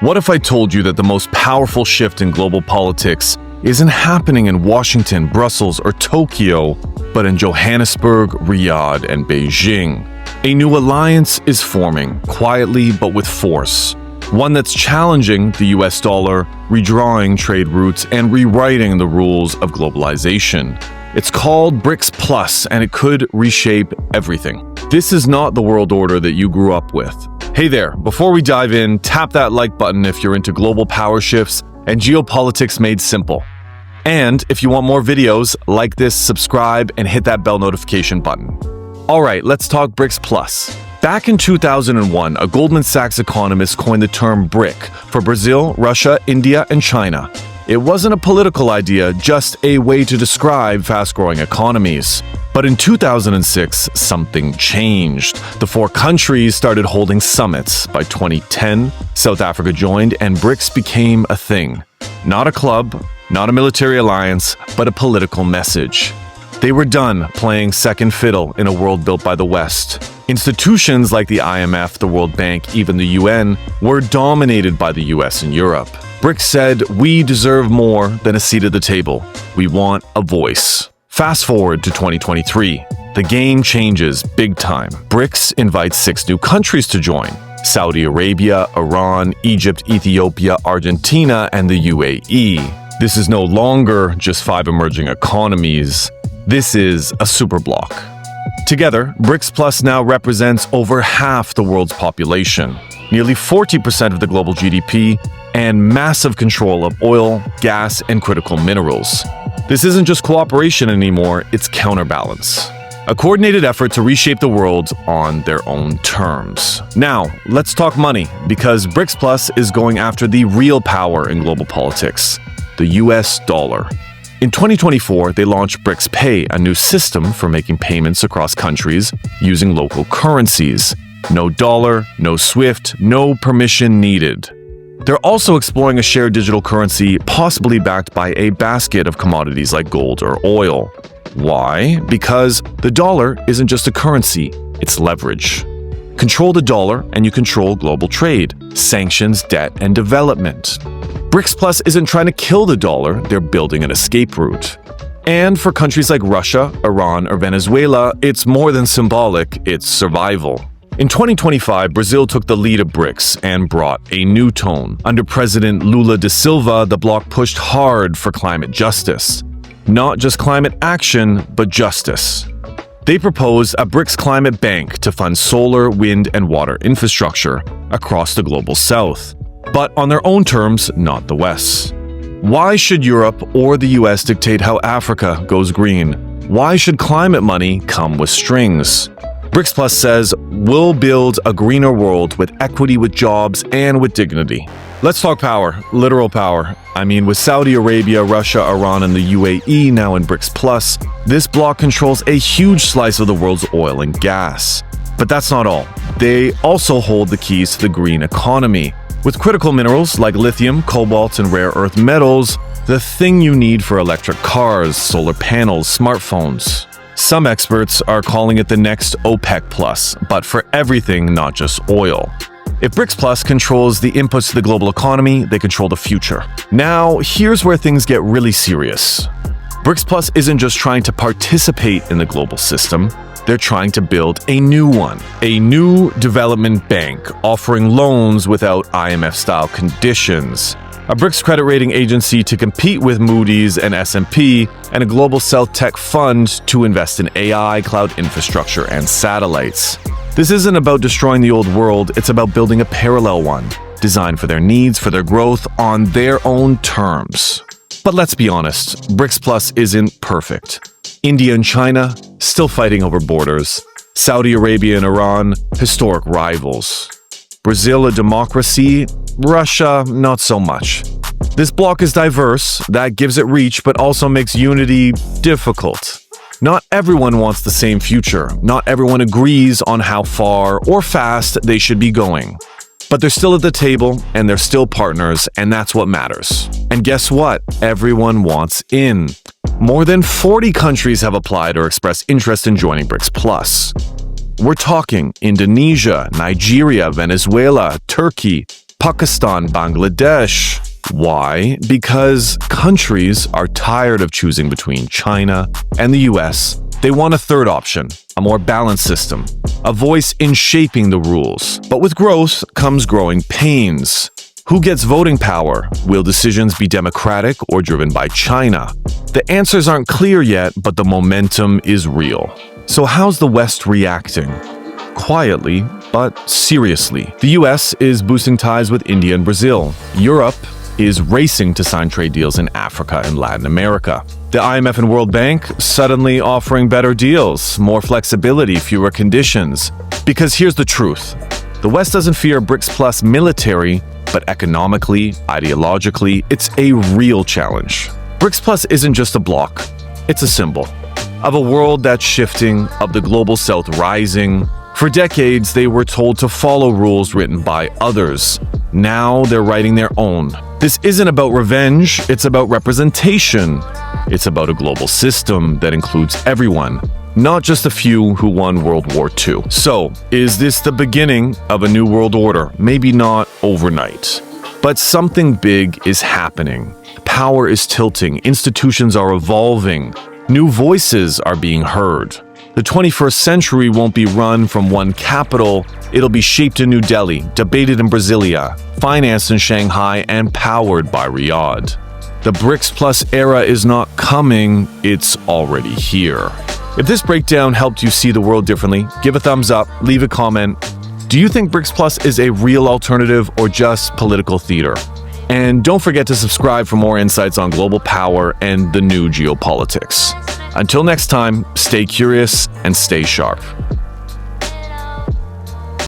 What if I told you that the most powerful shift in global politics isn't happening in Washington, Brussels, or Tokyo, but in Johannesburg, Riyadh, and Beijing? A new alliance is forming, quietly but with force. One that's challenging the US dollar, redrawing trade routes, and rewriting the rules of globalization. It's called BRICS Plus, and it could reshape everything. This is not the world order that you grew up with. Hey there, before we dive in, tap that like button if you're into global power shifts and geopolitics made simple. And if you want more videos like this, subscribe and hit that bell notification button. All right, let's talk BRICS Plus. Back in 2001, a Goldman Sachs economist coined the term BRIC for Brazil, Russia, India, and China. It wasn't a political idea, just a way to describe fast-growing economies. But in 2006, something changed. The four countries started holding summits. By 2010, South Africa joined, and BRICS became a thing. Not a club, not a military alliance, but a political message. They were done playing second fiddle in a world built by the West. Institutions like the IMF, the World Bank, even the UN were dominated by the US and Europe. BRICS said, "We deserve more than a seat at the table. We want a voice." Fast forward to 2023. The game changes big time. BRICS invites 6 new countries to join: Saudi Arabia, Iran, Egypt, Ethiopia, Argentina, and the UAE. This is no longer just 5 emerging economies. This is a superbloc. Together, BRICS Plus now represents over half the world's population, nearly 40% of the global GDP, and massive control of oil, gas, and critical minerals. This isn't just cooperation anymore, it's counterbalance. A coordinated effort to reshape the world on their own terms. Now, let's talk money, because BRICS Plus is going after the real power in global politics: the US dollar. In 2024, they launched BRICS Pay, a new system for making payments across countries using local currencies. No dollar, no SWIFT, no permission needed. They're also exploring a shared digital currency, possibly backed by a basket of commodities like gold or oil. Why? Because the dollar isn't just a currency, it's leverage. Control the dollar and you control global trade, sanctions, debt, and development. BRICS Plus isn't trying to kill the dollar, they're building an escape route. And for countries like Russia, Iran, or Venezuela, it's more than symbolic, it's survival. In 2025, Brazil took the lead of BRICS and brought a new tone. Under President Lula da Silva, the bloc pushed hard for climate justice. Not just climate action, but justice. They proposed a BRICS climate bank to fund solar, wind, and water infrastructure across the global south, but on their own terms, not the West's. Why should Europe or the US dictate how Africa goes green? Why should climate money come with strings? BRICS Plus says, we'll build a greener world with equity, with jobs, and with dignity. Let's talk power, literal power. I mean, with Saudi Arabia, Russia, Iran, and the UAE now in BRICS Plus, this bloc controls a huge slice of the world's oil and gas. But that's not all. They also hold the keys to the green economy. With critical minerals like lithium, cobalt, and rare earth metals, the thing you need for electric cars, solar panels, smartphones. Some experts are calling it the next OPEC Plus, but for everything, not just oil. If BRICS Plus controls the inputs to the global economy, they control the future. Now, here's where things get really serious. BRICS Plus isn't just trying to participate in the global system, they're trying to build a new one. A new development bank offering loans without IMF-style conditions. A BRICS credit rating agency to compete with Moody's and S&P, and a global South Tech fund to invest in AI, cloud infrastructure, and satellites. This isn't about destroying the old world, it's about building a parallel one, designed for their needs, for their growth, on their own terms. But let's be honest, BRICS Plus isn't perfect. India and China, still fighting over borders. Saudi Arabia and Iran, historic rivals. Brazil, a democracy. Russia, not so much. This bloc is diverse, that gives it reach, but also makes unity difficult. Not everyone wants the same future. Not everyone agrees on how far or fast they should be going. But they're still at the table, and they're still partners, and that's what matters. And guess what? Everyone wants in. More than 40 countries have applied or expressed interest in joining BRICS Plus. We're talking Indonesia, Nigeria, Venezuela, Turkey, Pakistan, Bangladesh. Why? Because countries are tired of choosing between China and the US. They want a third option, a more balanced system, a voice in shaping the rules. But with growth comes growing pains. Who gets voting power? Will decisions be democratic or driven by China? The answers aren't clear yet, but the momentum is real. So how's the West reacting? Quietly, but seriously. The US is boosting ties with India and Brazil. Europe is racing to sign trade deals in Africa and Latin America. The IMF and World Bank suddenly offering better deals, more flexibility, fewer conditions. Because here's the truth. The West doesn't fear BRICS Plus military, but economically, ideologically, it's a real challenge. BRICS Plus isn't just a bloc, it's a symbol of a world that's shifting, of the global south rising. For decades, they were told to follow rules written by others. Now they're writing their own. This isn't about revenge, it's about representation. It's about a global system that includes everyone, not just a few who won World War II. So, is this the beginning of a new world order? Maybe not overnight, but something big is happening. Power is tilting, institutions are evolving, new voices are being heard. The 21st century won't be run from one capital, it'll be shaped in New Delhi, debated in Brasilia, financed in Shanghai, and powered by Riyadh. The BRICS Plus era is not coming, it's already here. If this breakdown helped you see the world differently, give a thumbs up, leave a comment. Do you think BRICS Plus is a real alternative or just political theater? And don't forget to subscribe for more insights on global power and the new geopolitics. Until next time, stay curious and stay sharp.